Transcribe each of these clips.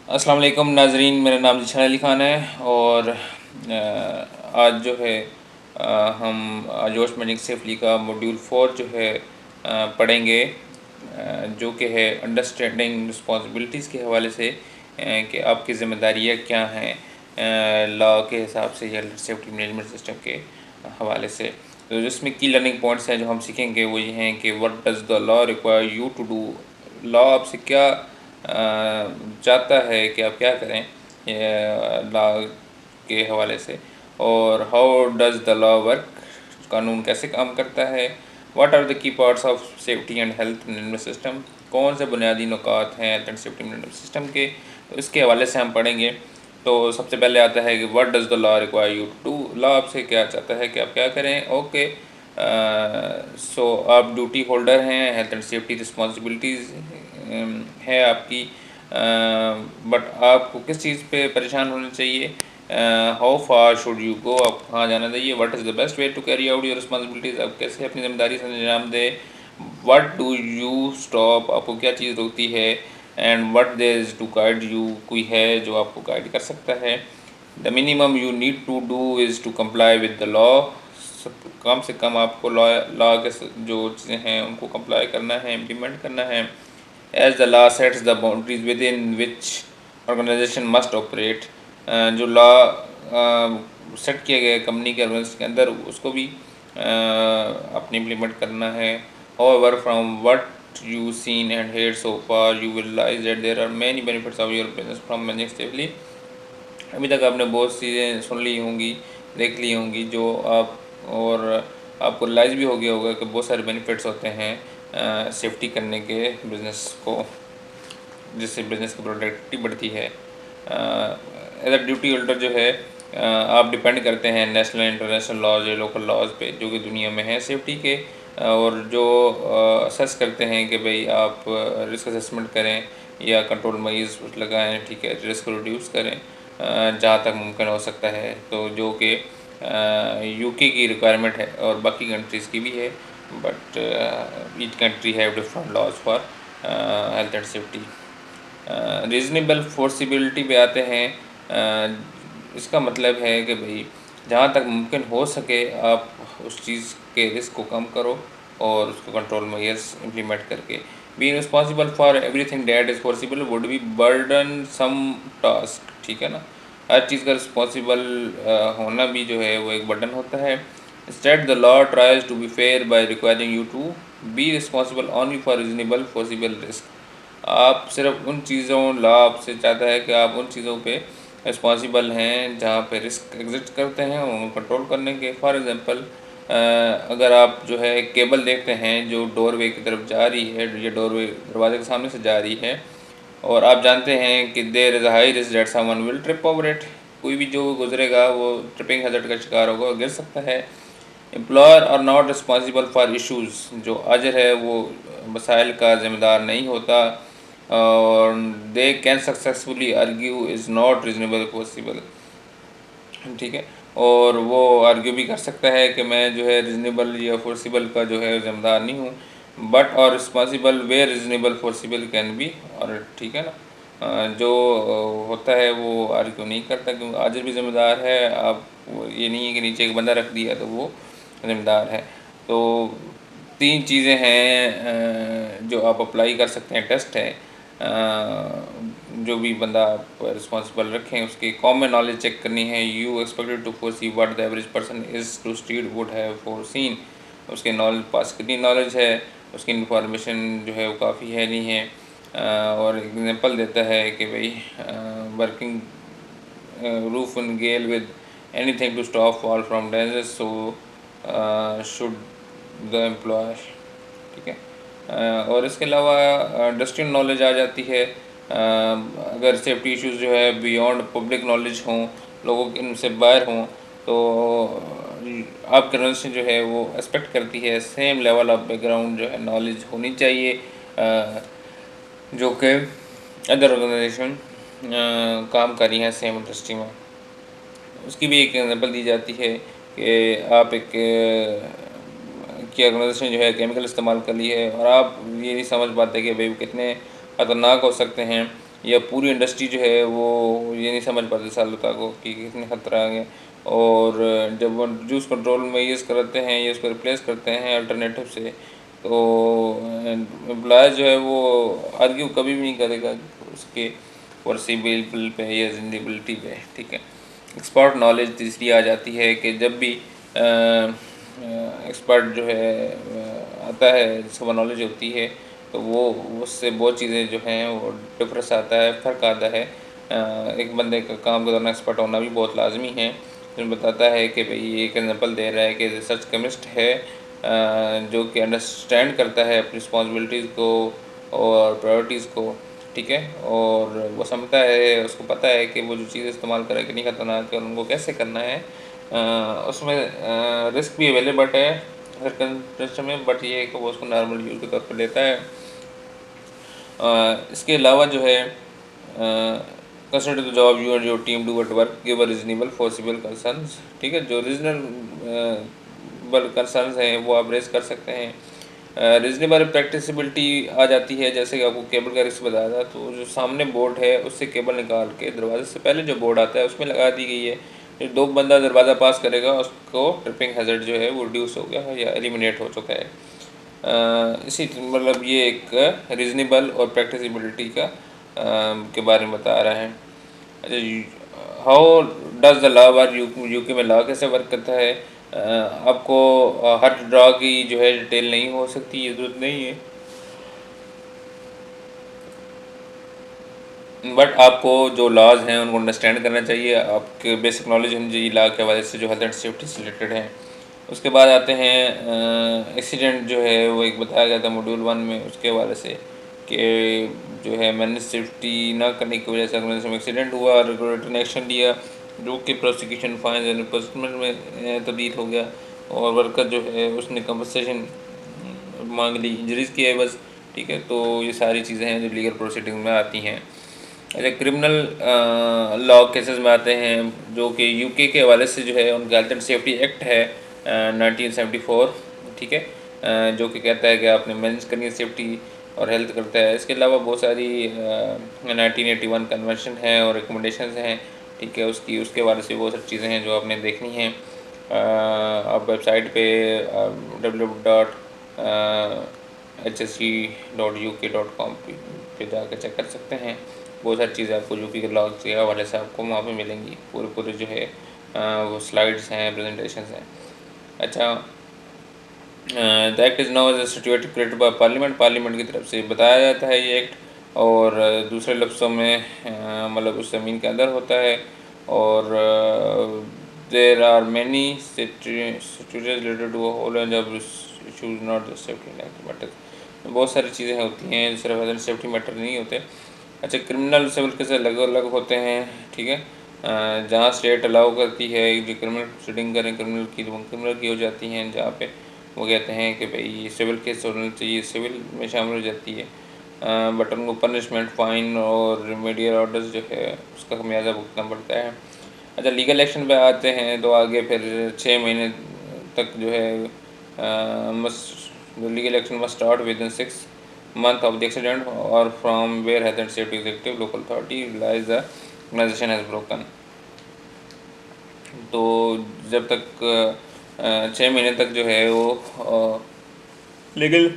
अस्सलाम वालेकुम नाजरीन, मेरा नाम जिशान अली ख़ान है और आज जो है हम जोश मैजिक सेफली का मॉड्यूल 4 जो है पढ़ेंगे, जो कि है अंडरस्टैंडिंग रिस्पॉन्सिबिलिटीज़ के हवाले से, कि आपकी ज़िम्मेदारियाँ क्या हैं लॉ के हिसाब से या सेफ्टी मैनेजमेंट सिस्टम के हवाले से। तो जिसमें की लर्निंग पॉइंट्स हैं जो हम सीखेंगे वो ये हैं कि what does the law require you to do. Law आपसे क्या चाहता है कि आप क्या करें लॉ के हवाले से, और how does the law work, कानून कैसे काम करता है। What are the key parts of safety and health management system, कौन से बुनियादी नुकात हैं health and safety management system के, तो इसके हवाले से हम पढ़ेंगे। तो सबसे पहले आता है कि what does the law require you to do. Law आपसे क्या चाहता है कि आप क्या करें। ओके, सो आप ड्यूटी होल्डर हैं, हेल्थ एंड सेफ्टी रिस्पॉन्सिबिलिटीज़ है आपकी, बट आपको किस चीज़ पे परेशान होना चाहिए। How far should you go, आप कहाँ जाना चाहिए। What is the best way to carry out your responsibilities, आप कैसे अपनी ज़िम्मेदारी से अंजाम दें। व्हाट डू यू स्टॉप, आपको क्या चीज़ रोकती है। And what there is to guide you, कोई है जो आपको गाइड कर सकता है। The minimum you need to do is to comply with the law, कम से कम आपको लॉ के जो चीज़ें हैं उनको कंप्लाई करना है, इम्प्लीमेंट करना है। As the law sets the boundaries within which organization must operate, जो लॉ सेट किया गया कंपनी के ऑर्गेनाइजेशन के अंदर उसको भी अपने इम्प्लीमेंट करना है। However, from what you seen and heard so far, you will realize that there are many benefits of your business from managing safely. अभी तक आपने बहुत चीज़ें सुन ली होंगी, देख ली होंगी, जो आप और आपको रियलाइज़ भी हो गया होगा कि बहुत सारे बेनिफिट्स होते हैं सेफ्टी करने के बिज़नेस को, जिससे बिज़नेस की प्रोडक्टिविटी बढ़ती है। एज अ ड्यूटी होल्डर जो है, आप डिपेंड करते हैं नेशनल इंटरनेशनल लॉज या लोकल लॉज पे जो कि दुनिया में है सेफ्टी के, और जो असेस करते हैं कि भाई आप रिस्क असेसमेंट करें या कंट्रोल मेजर्स लगाएं, ठीक है, रिस्क को रिड्यूस करें जहाँ तक मुमकिन हो सकता है। तो जो कि यूके की रिक्वायरमेंट है और बाकी कंट्रीज़ की भी है, but each country have different laws for health and safety. Reasonable foreseeability पे आते हैं। इसका मतलब है कि भाई जहाँ तक मुमकिन हो सके आप उस चीज़ के रिस्क को कम करो और उसको कंट्रोल मेजर्स इम्प्लीमेंट करके। Be responsible for everything that is possible would be burdensome task, ठीक है ना। हर चीज़ का रिस्पॉन्सिबल होना भी जो है वो एक बर्डन होता है। Instead the law tries to be fair by requiring you to be responsible only for reasonable foreseeable risk. आप सिर्फ उन चीज़ों लॉ आपसे चाहता है कि आप उन चीज़ों पे रिस्पॉन्सिबल हैं जहाँ पे रिस्क एग्जिस्ट करते हैं उनको कंट्रोल करने के। फॉर एग्ज़ाम्पल, अगर आप जो है केबल देखते हैं जो डोरवे की तरफ जा रही है या डोरवे दरवाजे के सामने से जा रही है, और आप जानते हैं कि there is a high risk that someone will trip over it, कोई भी जो गुजरेगा वो ट्रिपिंग हैज़र्ड का शिकार होगा और गिर सकता है। Employer are not responsible for issues, जो अजर है वो मसाइल का ज़िम्मेदार नहीं होता, और they can successfully argue is not reasonable possible, ठीक है। और वो आर्ग्यू भी कर सकता है कि मैं जो है रीजनेबल या फोर्सिबल का जो है ज़िम्मेदार नहीं हूँ, बट और responsible way reasonable forcible can be, और ठीक है ना। जो होता है वो आर्ग्यू नहीं करता क्योंकि आजिर भी ज़िम्मेदार है। आप ये नहीं है कि नीचे एक बंदा रख दिया तो वो ज़िम्मेदार है। तो तीन चीज़ें हैं जो आप अप्लाई कर सकते हैं, टेस्ट है। जो भी बंदा आप रिस्पॉन्सिबल रखें उसकी कॉमन नॉलेज चेक करनी है। You expected to foresee what the average person is to street would have foreseen, उसके नॉलेज पास कितनी नॉलेज है, उसकी इंफॉर्मेशन जो है वो काफ़ी है नहीं है। और एग्जांपल देता है कि भाई working roof in gale with anything to stop fall from dangers, so should the employ, ठीक है। और इसके अलावा इंडस्ट्रियल नॉलेज आ जाती है। अगर सेफ्टी इश्यूज़ जो है बियॉन्ड पब्लिक नॉलेज हों, लोगों के इनसे बाहर हों, तो आपकी ऑर्गेनाइजेशन जो है वो एक्सपेक्ट करती है सेम लेवल ऑफ बैकग्राउंड जो है नॉलेज होनी चाहिए जो कि अदर ऑर्गेनाइजेशन काम कर रही हैं सेम इंडस्ट्री में। उसकी भी एक एग्जांपल दी जाती है कि आप एक की ऑर्गेनाइजेशन जो है केमिकल इस्तेमाल कर ली है और आप ये नहीं समझ पाते कि भाई वो कितने ख़तरनाक हो सकते हैं, या पूरी इंडस्ट्री जो है वो ये नहीं समझ पाते सालों तक को कि कितने खतरा आ गया। और जब वो जूस कंट्रोल में यूज़ करते हैं या उसको रिप्लेस करते हैं अल्टरनेटिव से, तो एम्प्लॉय जो है वो आर्ग्यू कभी भी नहीं करेगा उसके वर्सीबल पे या जिंदबिलिटी पे, ठीक है। एक्सपर्ट नॉलेज तीसरी आ जाती है कि जब भी एक्सपर्ट जो है आता है, जिसको नॉलेज होती है, तो वो उससे बहुत चीज़ें जो हैं वो डिफरेंस आता है, फ़र्क आता है। एक बंदे का काम का दौरान एक्सपर्ट होना भी बहुत लाजमी है। इसमें बताता है कि भाई एक एग्जांपल दे रहा है कि रिसर्च केमिस्ट है जो कि अंडरस्टैंड करता है अपनी रिस्पॉन्सिबिलिटीज़ को और प्रायोरिटीज़ को, ठीक है। और वो समझता है, उसको पता है कि वो जो चीज़ इस्तेमाल करे कितनी ख़तरनाक है और उनको कैसे करना है। उसमें रिस्क भी अवेलेबल है हर कंट्री में, बट ये है कि वो उसको नॉर्मल यूज़ के तौर पर लेता है। इसके अलावा जो है consider the job you and your team do at work, give a reasonable foreseeable concerns, ठीक है। जो रीजनेबल कंसर्न्स हैं वो आप रेज कर सकते हैं। रीजनेबल प्रैक्टिसिबिलिटी आ जाती है, जैसे कि आपको केबल का रिस्क बताया था, तो जो सामने बोर्ड है उससे केबल निकाल के दरवाजे से पहले जो बोर्ड आता है उसमें लगा दी गई है। जो दो बंदा दरवाज़ा पास करेगा उसको ट्रिपिंग हैज़र्ड जो है वो रिड्यूस हो गया है या एलिमिनेट हो चुका है। इसी मतलब ये एक रीज़नेबल और प्रैक्टिसिबिलिटी का के बारे में बता रहा है। अच्छा, how does the law work, UK में लॉ कैसे वर्क करता है। आपको हर ड्रा की जो है डिटेल नहीं हो सकती, ये ज़रूरत नहीं है, बट आपको जो लॉज हैं उनको अंडरस्टैंड करना चाहिए, आपके बेसिक नॉलेज होनी चाहिए लॉ के हवाले से जो हेल्थ एंड सेफ्टी से रिलेटेड है। उसके बाद आते हैं एक्सीडेंट जो है वो एक बताया गया था मॉड्यूल 1 में, उसके हवाले से कि जो है मैंने सेफ्टी ना करने की वजह से ऑर्गेनाइजेशन में एक्सीडेंट हुआ, रेगुलेटर ने एक्शन लिया जो कि प्रोसिक्यूशन फाइन एंड इम्पोजमेंट में तब्दील हो गया, और वर्कर जो है उसने कंपनसेशन मांग ली, इंजरीज़ की है बस, ठीक है। तो ये सारी चीज़ें हैं जो लीगल प्रोसीडिंग में आती हैं। अच्छा, क्रिमिनल लॉ केसेस में आते हैं जो कि यूके के हवाले से जो है उनका हेल्थ एंड सेफ्टी एक्ट है 1974, ठीक है। जो कि कहता है कि आपने मैनेज करनी है सेफ्टी और हेल्थ करता है। इसके अलावा बहुत सारी 1981 कन्वेंशन है और रिकमेंडेशंस हैं, ठीक है। उसके हवाले से बहुत सारी चीज़ें हैं जो आपने देखनी हैं। आप वेबसाइट पे www.hse.uk.com पे जाकर चेक कर सकते हैं। बहुत सारी चीज़ें आपको यूपी के लॉ के हवाले से आपको वहाँ पे मिलेंगी, पूरे जो है वो स्लाइड्स हैं, प्रेजेंटेशंस हैं। अच्छा, the act is now instituted created by parliament, parliament की तरफ से बताया जाता है ये एक्ट। और दूसरे लफ्ज़ों में मतलब उस ज़मीन के अंदर होता है। और there are many situations related to whole and जब issues not just safety matter, बहुत सारी चीज़ें होती हैं, सिर्फ हेल्थ सेफ्टी मैटर नहीं होते। अच्छा, क्रिमिनल सिविल केस अलग अलग होते हैं, ठीक है। जहाँ स्टेट अलाउ करती है जो क्रिमिनल प्रोसीडिंग करें क्रिमिनल की, तो क्रिमिनल की हो जाती हैं। जहाँ पे वो कहते हैं कि भाई सिविल केस होना चाहिए, सिविल में शामिल हो जाती है। बट उनको पनिशमेंट, फाइन और रिमेडियल ऑर्डर्स जो है उसका खमियाजा भुगतना पड़ता है। अच्छा, लीगल एक्शन पे आते हैं तो आगे फिर 6 महीने तक जो है must legal action must start with in 6 month of the accident or from where health and safety executive local authority realize the organization has broken। तो जब तक 6 महीने तक जो है वो लीगल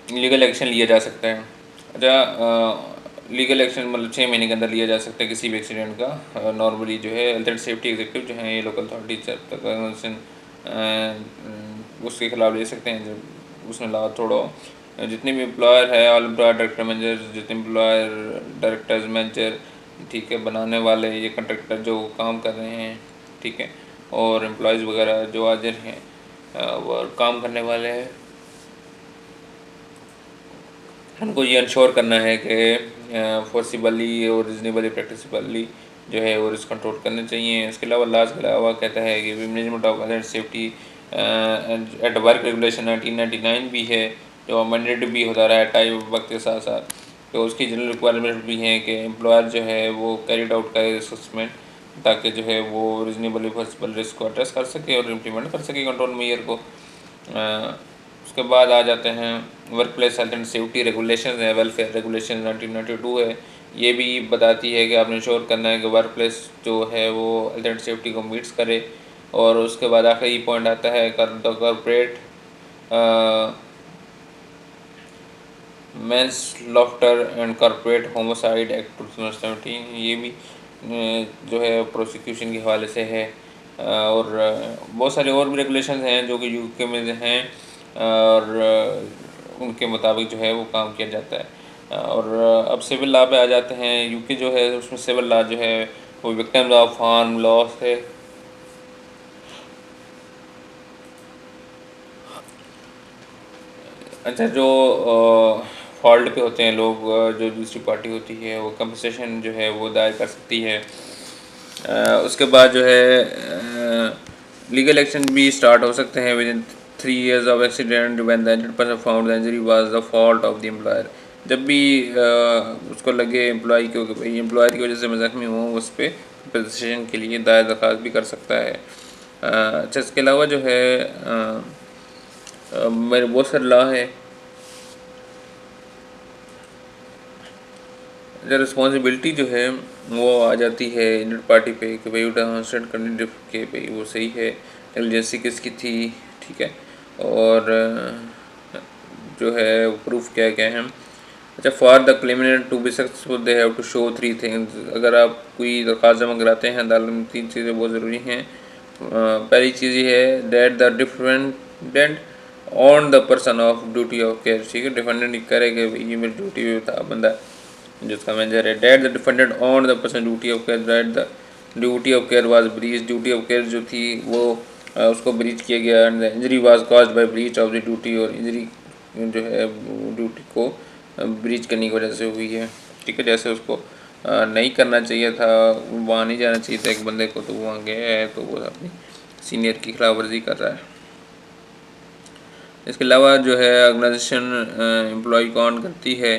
लीगल एक्शन लिया जा सकता है। अच्छा, लीगल एक्शन मतलब 6 महीने के अंदर लिया जा सकता है किसी भी एक्सीडेंट का। नॉर्मली जो है हेल्थ एंड सेफ्टी एग्जीक्यूटिव जो हैं ये लोकल अथॉरिटी जब तक उसके खिलाफ ले सकते हैं जब उसने लॉ तोड़ो। जितने भी एम्प्लॉयर है, ऑल एम्प्लॉयर डायरेक्टर मैनेजर, जितने एम्प्लॉयर डायरेक्टर्स मैनेजर, ठीक है, बनाने वाले ये कंट्रैक्टर जो काम कर रहे हैं, ठीक है, और एम्प्लॉयज़ वगैरह जो हाजिर हैं वो काम करने वाले हैं, उनको ये इंश्योर करना है कि फोर्सिबली और रिजनेबली प्रैक्टिसबली जो है वो रिस्क कंट्रोल करने चाहिए। इसके अलावा लाज के अलावा कहता है कि management of health safety at work regulation 1999 भी है जो अमेंडेड भी होता रहा है टाइम वक्त के साथ साथ। तो उसकी जनरल रिक्वायरमेंट भी हैं कि एम्प्लॉयर जो है वो कैरिड आउट करे असेसमेंट, ताकि जो है वो रीजनेबली पॉसिबल रिस्क को एड्रेस कर सके और इम्प्लीमेंट कर सके कंट्रोल मेयर को। उसके बाद आ जाते हैं work place health and safety regulation है, वेलफेयर रेगुलेशन 1992 है। ये भी बताती है कि आपने इंश्योर करना है कि वर्क प्लेस जो है वो हेल्थ एंड सेफ्टी को मीट्स करे। और उसके बाद आखिरी पॉइंट आता है corporate manslaughter and corporate homicide act 2017। ये भी जो है प्रोसिक्यूशन के हवाले से है। और बहुत सारे और भी रेगुलेशन हैं जो कि यूके में हैं, और उनके मुताबिक जो है वो काम किया जाता है। और अब सिविल लॉ पे आ जाते हैं। यूके जो है उसमें सिविल लॉ जो है वो विक्टिम्स ऑफ हार्म लॉ है। अच्छा, जो फॉल्ट पे होते हैं लोग, जो दूसरी पार्टी होती है वो कंपनसेशन जो है वो दायर कर सकती है। उसके बाद जो है लीगल एक्शन भी स्टार्ट हो सकते हैं with in 3 years of accident when the injured person found the injury was the fault of the employer. जब भी उसको लगे एम्प्लॉय को कि भाई एम्प्लॉयर की वजह से मैं ज़ख्मी हूँ, उस पर कंपनसेशन के लिए दायर दरख्वास्त भी कर सकता है। अच्छा, इसके अलावा जो है मेरे बहुत सारे लॉ है। रिस्पॉन्सिबिलिटी जो है वो आ जाती है इंजर्ड पार्टी पे कि भाई डेमोन्स्ट्रेट करने के भाई वो सही है, नेग्लिजेंसी किसकी थी, ठीक है। और जो है प्रूफ क्या क्या है। अच्छा, for the claimant to be successful they have to show 3 things. अगर आप कोई दरख्वास्त जमा कराते हैं अदालत में, 3 चीज़ें बहुत ज़रूरी हैं। पहली चीज़ ये है that the defendant on the person of duty of care, ठीक है। डिफेंडेंट करे कि ये मेरी ड्यूटी पे था बंदा जिसका मैनेजर है। That the defendant on the person duty of care, that the duty of care was breach, duty of care जो थी वो उसको ब्रीच किया गया। And the injury was caused by breach of the duty, और injury जो है duty को ब्रीच करने की वजह से हुई है, ठीक है। जैसे उसको नहीं करना चाहिए था, वहाँ नहीं जाना चाहिए था एक बंदे को, तो वो वहाँ गया है तो वो अपनी सीनियर की खिलाफ वर्जी कर रहा है। इसके अलावा जो है ऑर्गेनाइजेशन एम्प्लॉय को ऑन करती है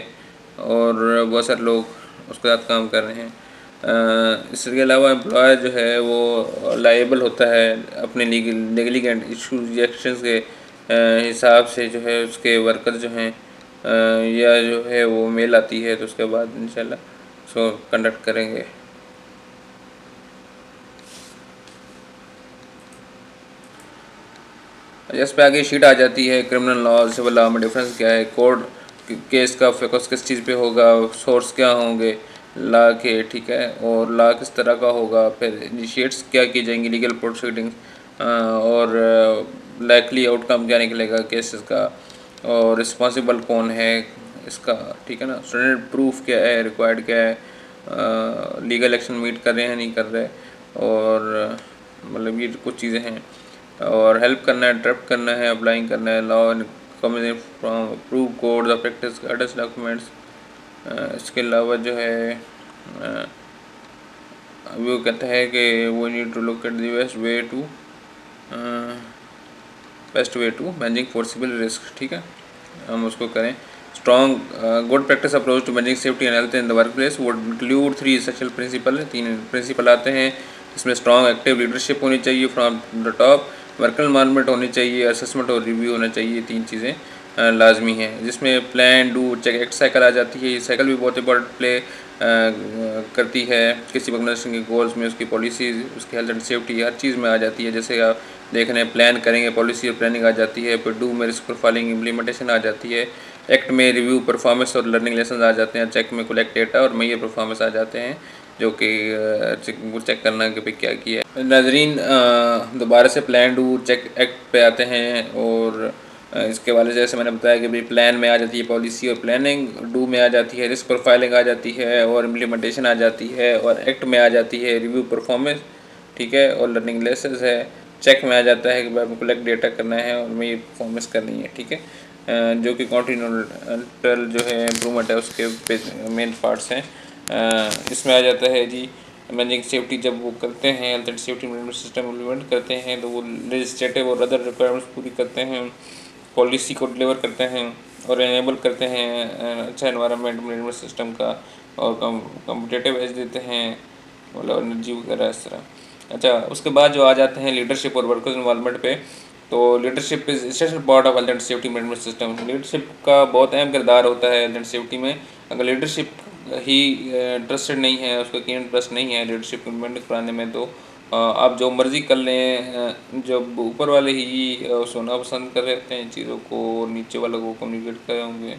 और बहुत सारे लोग उसके साथ काम कर रहे हैं। इसके अलावा एम्प्लॉयर जो है वो लायबल होता है अपने लीगल इशू रिजेक्शंस के हिसाब से, जो है उसके वर्कर जो हैं या जो है वो मेल आती है तो उसके बाद इंशाल्लाह उसको कंडक्ट करेंगे। इस पे आगे शीट आ जाती है क्रिमिनल लॉ सिविल लॉ में डिफरेंस क्या है, कोर्ट केस का फोकस किस चीज़ पे होगा, सोर्स क्या होंगे लॉ के, ठीक है। और लॉ किस तरह का होगा, फिर इनिशिएट्स क्या की जाएंगी लीगल प्रोसीडिंग्स, और लाइकली आउटकम क्या निकलेगा केसेस का, और रिस्पॉन्सिबल कौन है इसका, ठीक है ना। स्टैंडर्ड प्रूफ क्या है, रिक्वायर्ड क्या है, लीगल एक्शन मीट कर रहे हैं नहीं कर रहे, और मतलब ये कुछ चीज़ें हैं। और हेल्प करना है, इंटरप्ट करना है, अप्लाइंग करना है law and communicate from approve code of practice guidance documents. इसके अलावा जो है वो कहता है कि वो need to look at the best way to managing forcible risk, ठीक है, हम उसको करें। Strong good practice approach to managing safety and health in the work place would include 3 essential principle. 3 principle आते हैं इसमें। स्ट्रॉन्ग एक्टिव लीडरशिप होनी चाहिए from the top, worker environment होनी चाहिए, असेसमेंट और रिव्यू होना चाहिए। 3 चीज़ें लाजमी हैं, जिसमें plan do check act cycle आ जाती है। ये साइकिल भी बहुत इंपॉर्टेंट प्ले करती है किसी ऑर्गेनाइजेशन के गोल्स में, उसकी पॉलिसीज़, उसकी हेल्थ एंड सेफ्टी हर चीज़ में आ जाती है। जैसे आप देख रहे हैं प्लान करेंगे, पॉलिसी और प्लानिंग आ जाती है, फिर डू में रिस्क प्रोफाइलिंग इम्प्लीमेंटेशन आ जाती है, एक्ट में रिव्यू परफॉर्मेंस और लर्निंग लेसन आ जाते हैं, चेक में कलेक्ट डेटा और मेजर परफॉर्मेंस आ जाते हैं, जो कि चेक करना कि भाई क्या किया है। नाजरीन, दोबारा से प्लान डू चेक एक्ट पे आते हैं, और इसके वाले जैसे मैंने बताया कि भाई प्लान में आ जाती है पॉलिसी और प्लानिंग, डू में आ जाती है रिस्क प्रोफाइलिंग आ जाती है, और इम्प्लीमेंटेशन आ जाती है, और एक्ट में आ जाती है रिव्यू परफॉर्मेंस, ठीक है, और लर्निंग लेसन्स है। चेक में आ जाता है कि भाई कलेक्ट डेटा करना है और मैं ये परफॉर्मेंस करनी है, ठीक है। जो कि कॉन्टीनेंटल जो है इम्प्रूवमेंट है उसके मेन पार्ट्स हैं। इसमें आ जाता है जी मैनेजिंग सेफ्टी। जब वो करते हैं health and safety management system implement करते हैं तो वो लेजिस्लेटिव और अदर रिक्वायरमेंट्स पूरी करते हैं, पॉलिसी को डिलीवर करते हैं और इनेबल करते हैं अच्छा एनवायरनमेंट मैनेजमेंट सिस्टम का, और कम्पिटेटिव एज देते हैं, मतलब एनर्जी वगैरह इस तरह। अच्छा, उसके बाद जो आ जाते हैं लीडरशिप और वर्कर्स इन्वॉल्वमेंट पे, तो leadership is essential part of health and safety management system. Leadership का बहुत अहम किरदार होता है हेल्थ एंड सेफ्टी में। अगर लीडरशिप ही ट्रस्टेड नहीं है, उसका यकीन ट्रस्ट नहीं है लीडरशिप इम्प्लीमेंट कराने में, तो आप जो मर्ज़ी कर लें, जब ऊपर वाले ही सुनना पसंद कर रहे होते हैं चीज़ों को और नीचे वालों को कम्युनिकेट कर रहे होंगे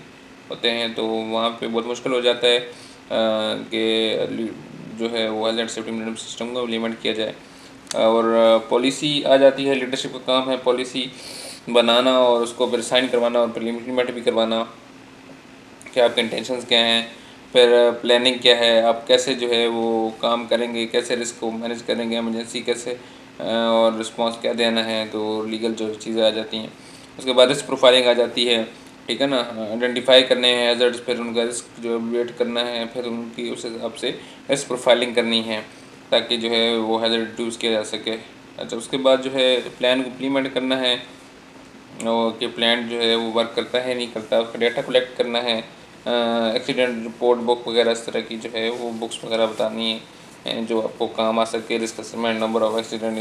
होते हैं, तो वहाँ पे बहुत मुश्किल हो जाता है कि जो है वो health and safety management system को इम्प्लीमेंट किया जाए। और पॉलिसी आ जाती है, लीडरशिप का काम है पॉलिसी बनाना और उसको फिर साइन करवाना और फिर इम्प्लीमेंट भी करवाना कि आपके इंटेंशंस क्या हैं, फिर प्लानिंग क्या है, आप कैसे जो है वो काम करेंगे, कैसे रिस्क को मैनेज करेंगे, इमरजेंसी कैसे और रिस्पांस क्या देना है, तो लीगल जो चीज़ें आ जाती हैं। उसके बाद रिस्क प्रोफाइलिंग आ जाती है, ठीक है ना, आइडेंटिफाई करने हैं हैज़र्ड्स, फिर उनका रिस्क जो एवेलुएट करना है, फिर उनकी उस हिसाब से रिस्क प्रोफाइलिंग करनी है ताकि जो है वो हैज़र्ड रिड्यूस किया जा सके। अच्छा, उसके बाद जो है प्लान को इम्प्लीमेंट करना है और कि प्लान जो है वो वर्क करता है नहीं करता, उसका डेटा कलेक्ट करना है, एक्सीडेंट रिपोर्ट बुक वगैरह इस तरह की जो है वो बुक्स वगैरह बतानी है जो आपको काम आ सके, risk assessment, number of accident,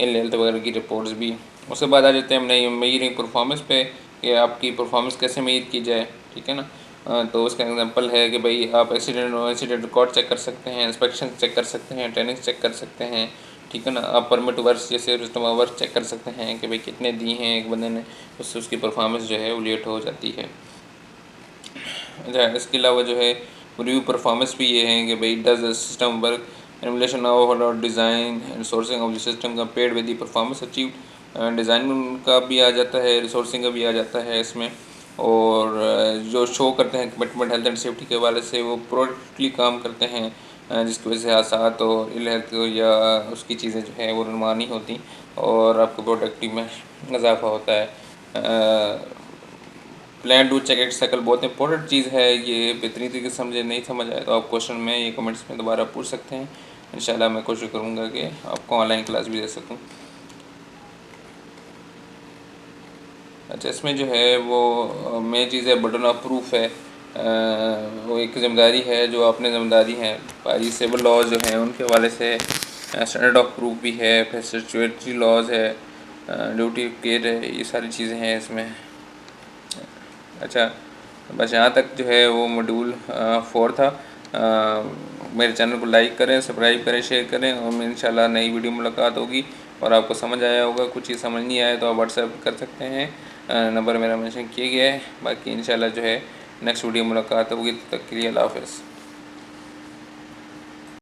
in health वगैरह की रिपोर्ट्स भी। उसके बाद आ जाते हैं हमने मेजरिंग परफॉर्मेंस पे कि आपकी परफॉर्मेंस कैसे मेजर की जाए, ठीक है ना। तो उसका एग्जांपल है कि भाई आप एक्सीडेंट रिकॉर्ड चेक कर सकते हैं, इंस्पेक्शन चेक कर सकते हैं, ट्रेनिंग चेक कर सकते हैं, ठीक है ना। आप परमिट वर्क जैसे सिस्टम वर्क चेक कर सकते हैं कि भाई कितने दिए हैं एक बंदे ने, उससे उसकी परफॉर्मेंस जो है वो लेट हो जाती है। अच्छा, इसके अलावा जो है रिव्यू परफॉर्मेंस भी ये है कि भाई does the system work in relation of design and sourcing of the system compared with the performance achieved. Design का भी आ जाता है, रिसोर्सिंग का भी आ जाता है इसमें। और जो शो करते हैं कमिटमेंट हेल्थ एंड सेफ्टी के हवाले से, वो प्रोडक्टली काम करते हैं जिसकी वजह से हादसात और इल हेल्थ या उसकी चीज़ें जो है वो नुकसान नहीं होती और आपके प्रोडक्टिव में इजाफा होता है। प्लान टू चेक एक्ट बहुत इंपॉर्टेंट चीज़ है, ये बेहतरीन तरीके से समझे नहीं समझ आए तो आप क्वेश्चन में ये कमेंट्स में दोबारा पूछ सकते हैं। इंशाल्लाह मैं कोशिश करूँगा कि आपको ऑनलाइन क्लास भी दे सकूँ। अच्छा, इसमें जो है वो मेन चीज़ है बर्डन ऑफ प्रूफ है। वो एक ज़िम्मेदारी है जो अपने ज़िम्मेदारी है भाई, सिविल लॉज जो हैं उनके हवाले से स्टैंडर्ड ऑफ प्रूफ भी है, फिर स्टैट्यूटरी लॉज है, ड्यूटी केयर है, ये सारी चीज़ें हैं इसमें। अच्छा, बस यहाँ तक जो है वो मॉड्यूल 4 था। मेरे चैनल को लाइक करें, सब्सक्राइब करें, शेयर करें और इंशाल्लाह नई वीडियो मुलाकात होगी। और आपको समझ आया होगा, कुछ चीज़ समझ नहीं आया तो आप व्हाट्सएप कर सकते हैं, नंबर मेरा मेंशन किया गया है। बाकी इंशाल्लाह जो है नेक्स्ट वीडियो मुलाकात होगी, तब तक के लिए अल्लाह हाफ़िज़।